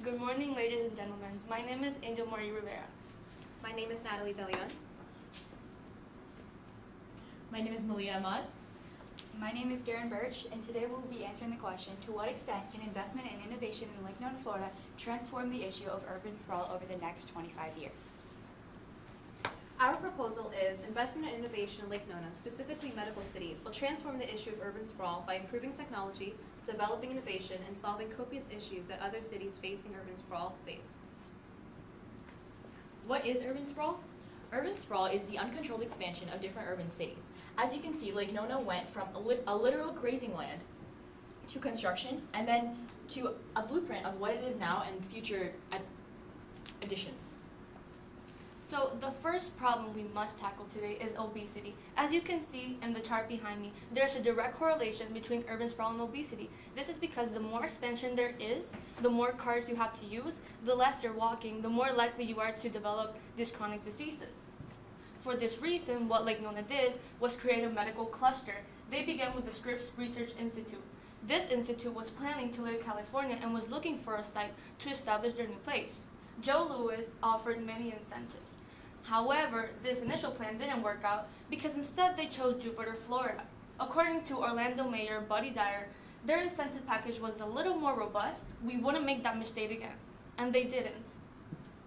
Good morning, ladies and gentlemen. My name is Angel Marie Rivera. My name is Natalie DeLeon. My name is Malia Ahmad. My name is Garen Birch, and today we'll be answering the question, to what extent can investment and innovation in Lake Nona, Florida transform the issue of urban sprawl over the next 25 years? Our proposal is investment and innovation in Lake Nona, specifically Medical City, will transform the issue of urban sprawl by improving technology, developing innovation, and solving copious issues that other cities facing urban sprawl face. What is urban sprawl? Urban sprawl is the uncontrolled expansion of different urban cities. As you can see, Lake Nona went from a literal grazing land to construction, and then to a blueprint of what it is now and future additions. So the first problem we must tackle today is obesity. As you can see in the chart behind me, there's a direct correlation between urban sprawl and obesity. This is because the more expansion there is, the more cars you have to use, the less you're walking, the more likely you are to develop these chronic diseases. For this reason, what Lake Nona did was create a medical cluster. They began with the Scripps Research Institute. This institute was planning to leave California and was looking for a site to establish their new place. Joe Louis offered many incentives. However, this initial plan didn't work out because instead they chose Jupiter, Florida. According to Orlando Mayor Buddy Dyer, their incentive package was a little more robust. We wouldn't make that mistake again. And they didn't.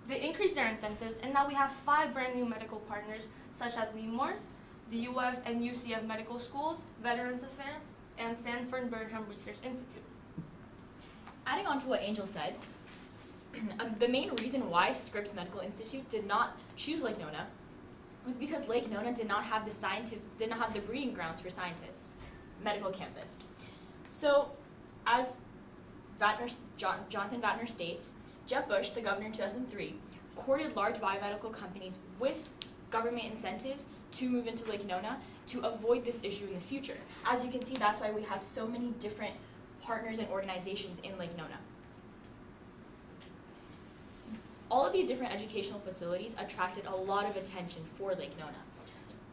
They increased their incentives, and now we have 5 brand new medical partners, such as Nemours, the UF and UCF Medical Schools, Veterans Affairs, and Sanford Burnham Research Institute. Adding on to what Angel said, the main reason why Scripps Medical Institute did not choose Lake Nona was because Lake Nona did not have the breeding grounds for scientists, medical campus. So, as Jonathan Vatner states, Jeb Bush, the governor in 2003, courted large biomedical companies with government incentives to move into Lake Nona to avoid this issue in the future. As you can see, that's why we have so many different partners and organizations in Lake Nona. All of these different educational facilities attracted a lot of attention for Lake Nona.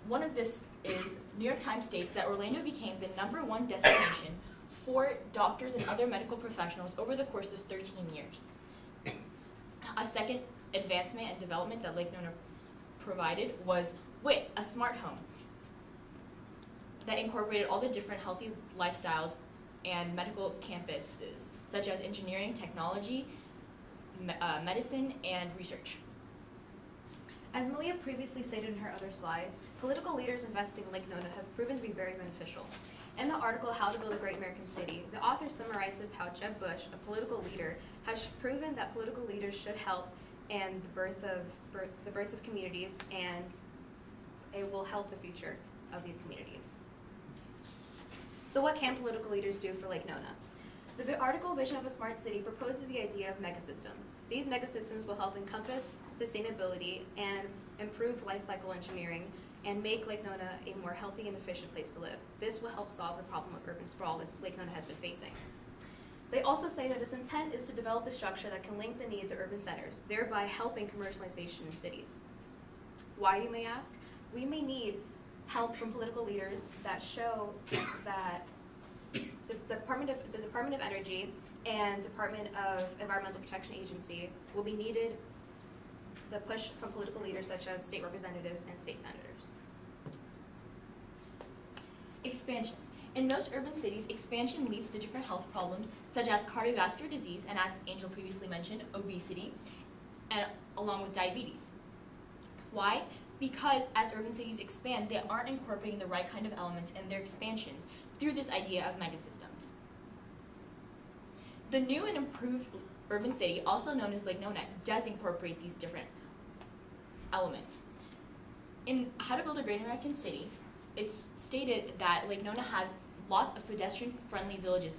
One of this is New York Times states that Orlando became the #1 destination for doctors and other medical professionals over the course of 13 years. A second advancement and development that Lake Nona provided was WIT, a smart home that incorporated all the different healthy lifestyles and medical campuses, such as engineering, technology, medicine, and research. As Malia previously stated in her other slide, political leaders investing in Lake Nona has proven to be very beneficial. In the article, How to Build a Great American City, the author summarizes how Jeb Bush, a political leader, has proven that political leaders should help in the birth of communities, and it will help the future of these communities. So what can political leaders do for Lake Nona? The article Vision of a Smart City proposes the idea of megasystems. These megasystems will help encompass sustainability and improve life cycle engineering and make Lake Nona a more healthy and efficient place to live. This will help solve the problem of urban sprawl that Lake Nona has been facing. They also say that its intent is to develop a structure that can link the needs of urban centers, thereby helping commercialization in cities. Why, you may ask? We may need help from political leaders that show that the Department of Energy and Department of Environmental Protection Agency will be needed, the push from political leaders such as state representatives and state senators. Expansion. In most urban cities, expansion leads to different health problems such as cardiovascular disease and, as Angel previously mentioned, obesity, and along with diabetes. Why? Because as urban cities expand, they aren't incorporating the right kind of elements in their expansions through this idea of megasystems. The new and improved urban city, also known as Lake Nona, does incorporate these different elements. In How to Build a Great American City, it's stated that Lake Nona has lots of pedestrian-friendly villages.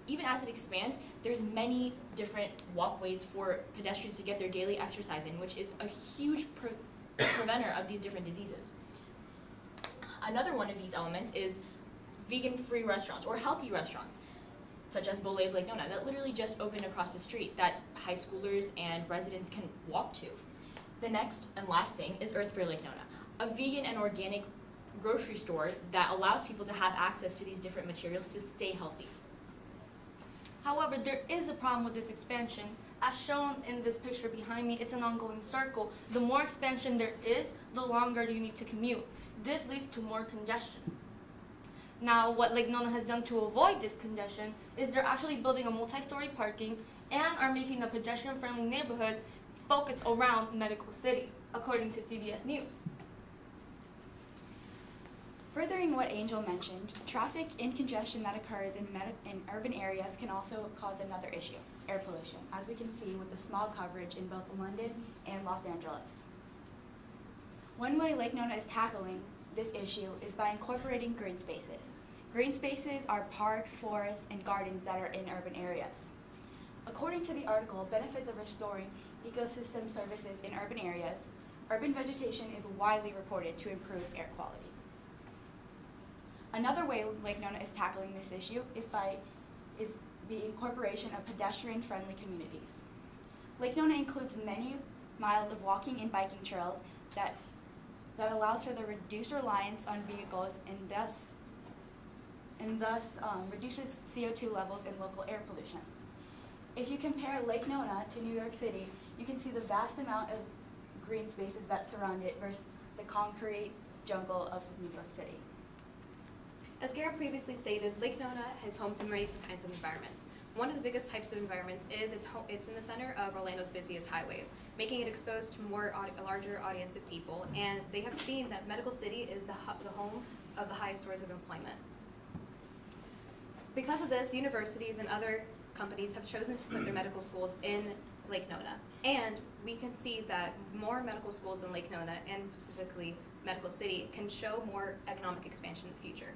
Even as it expands, there's many different walkways for pedestrians to get their daily exercise in, which is a huge preventer of these different diseases. Another one of these elements is vegan-free restaurants or healthy restaurants, such as Bolay of Lake Nona, that literally just opened across the street that high schoolers and residents can walk to. The next and last thing is Earth for Lake Nona, a vegan and organic grocery store that allows people to have access to these different materials to stay healthy. However, there is a problem with this expansion. As shown in this picture behind me, it's an ongoing circle. The more expansion there is, the longer you need to commute. This leads to more congestion. Now, what Lake Nona has done to avoid this congestion is they're actually building a multi-story parking and are making a pedestrian-friendly neighborhood focused around Medical City, according to CBS News. Furthering what Angel mentioned, traffic and congestion that occurs in urban areas can also cause another issue, air pollution, as we can see with the smog coverage in both London and Los Angeles. One way Lake Nona is tackling this issue is by incorporating green spaces. Green spaces are parks, forests, and gardens that are in urban areas. According to the article, Benefits of Restoring Ecosystem Services in Urban Areas, urban vegetation is widely reported to improve air quality. Another way Lake Nona is tackling this issue is the incorporation of pedestrian-friendly communities. Lake Nona includes many miles of walking and biking trails that allows for the reduced reliance on vehicles and thus reduces CO2 levels and local air pollution. If you compare Lake Nona to New York City, you can see the vast amount of green spaces that surround it versus the concrete jungle of New York City. As Garrett previously stated, Lake Nona is home to many different kinds of environments. One of the biggest types of environments is it's in the center of Orlando's busiest highways, making it exposed to a larger audience of people, and they have seen that Medical City is the home of the highest source of employment. Because of this, universities and other companies have chosen to put their medical schools in Lake Nona, and we can see that more medical schools in Lake Nona, and specifically Medical City, can show more economic expansion in the future.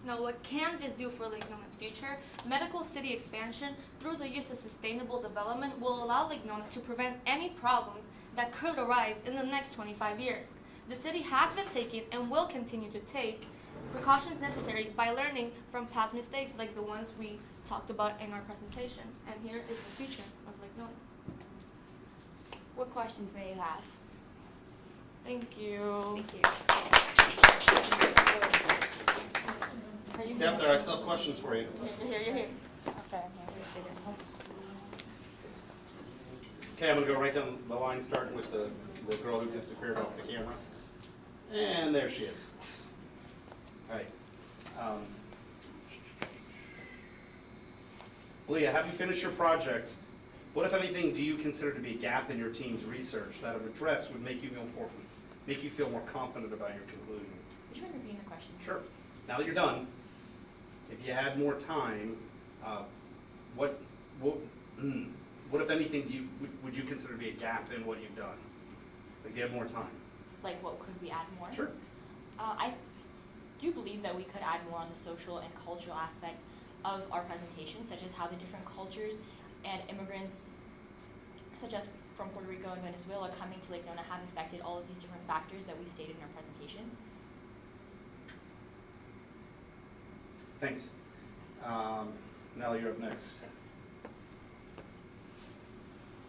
Now, what can this do for Lake Nona's future? Medical City expansion through the use of sustainable development will allow Lake Nona to prevent any problems that could arise in the next 25 years. The city has been taking and will continue to take precautions necessary by learning from past mistakes like the ones we talked about in our presentation. And here is the future of Lake Nona. What questions may you have? Thank you. Thank you. Step there, I still have questions for you. You're here. Okay, I'm here. You're sitting. Okay, I'm gonna go right down the line, starting with the girl who disappeared off the camera. And there she is. All right. Leah, have you finished your project? What, if anything, do you consider to be a gap in your team's research that, if addressed, would make you feel more confident about your conclusion? Would you mind repeating the question? Sure. Now that you're done, if you had more time, what if anything, would you consider to be a gap in what you've done? If you have more time. Like, what could we add more? Sure. I do believe that we could add more on the social and cultural aspect of our presentation, such as how the different cultures and immigrants, such as from Puerto Rico and Venezuela, coming to Lake Nona have affected all of these different factors that we stated in our presentation. Thanks. Nellie, you're up next.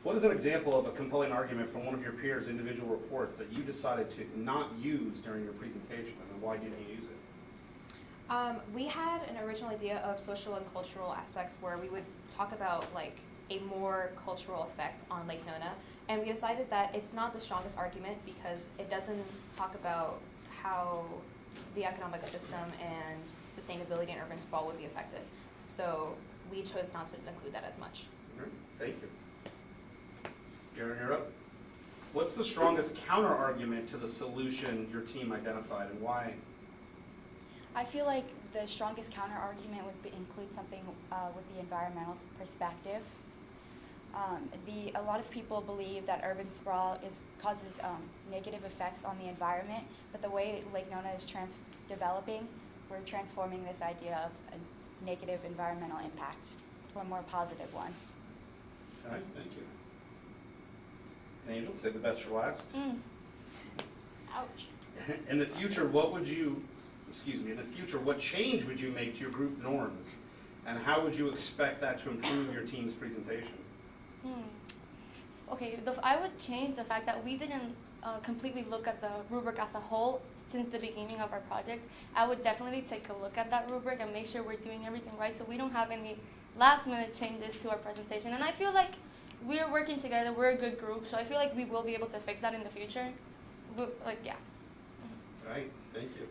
What is an example of a compelling argument from one of your peers' individual reports that you decided to not use during your presentation, and why didn't you use it? We had an original idea of social and cultural aspects where we would talk about like a more cultural effect on Lake Nona, and we decided that it's not the strongest argument because it doesn't talk about how the economic system and sustainability and urban sprawl would be affected. So we chose not to include that as much. All right, thank you. Garen, you're up. What's the strongest counter argument to the solution your team identified, and why? I feel like the strongest counter argument would include something with the environmental perspective. A lot of people believe that urban sprawl causes negative effects on the environment, but the way Lake Nona is developing, we're transforming this idea of a negative environmental impact to a more positive one. All right, thank you. Angel, save the best for last. Ouch. In the future, what change would you make to your group norms, and how would you expect that to improve your team's presentation? Okay, I would change the fact that we didn't completely look at the rubric as a whole since the beginning of our project. I would definitely take a look at that rubric and make sure we're doing everything right so we don't have any last minute changes to our presentation. And I feel like we're working together, we're a good group, so I feel like we will be able to fix that in the future. Yeah. All right, thank you.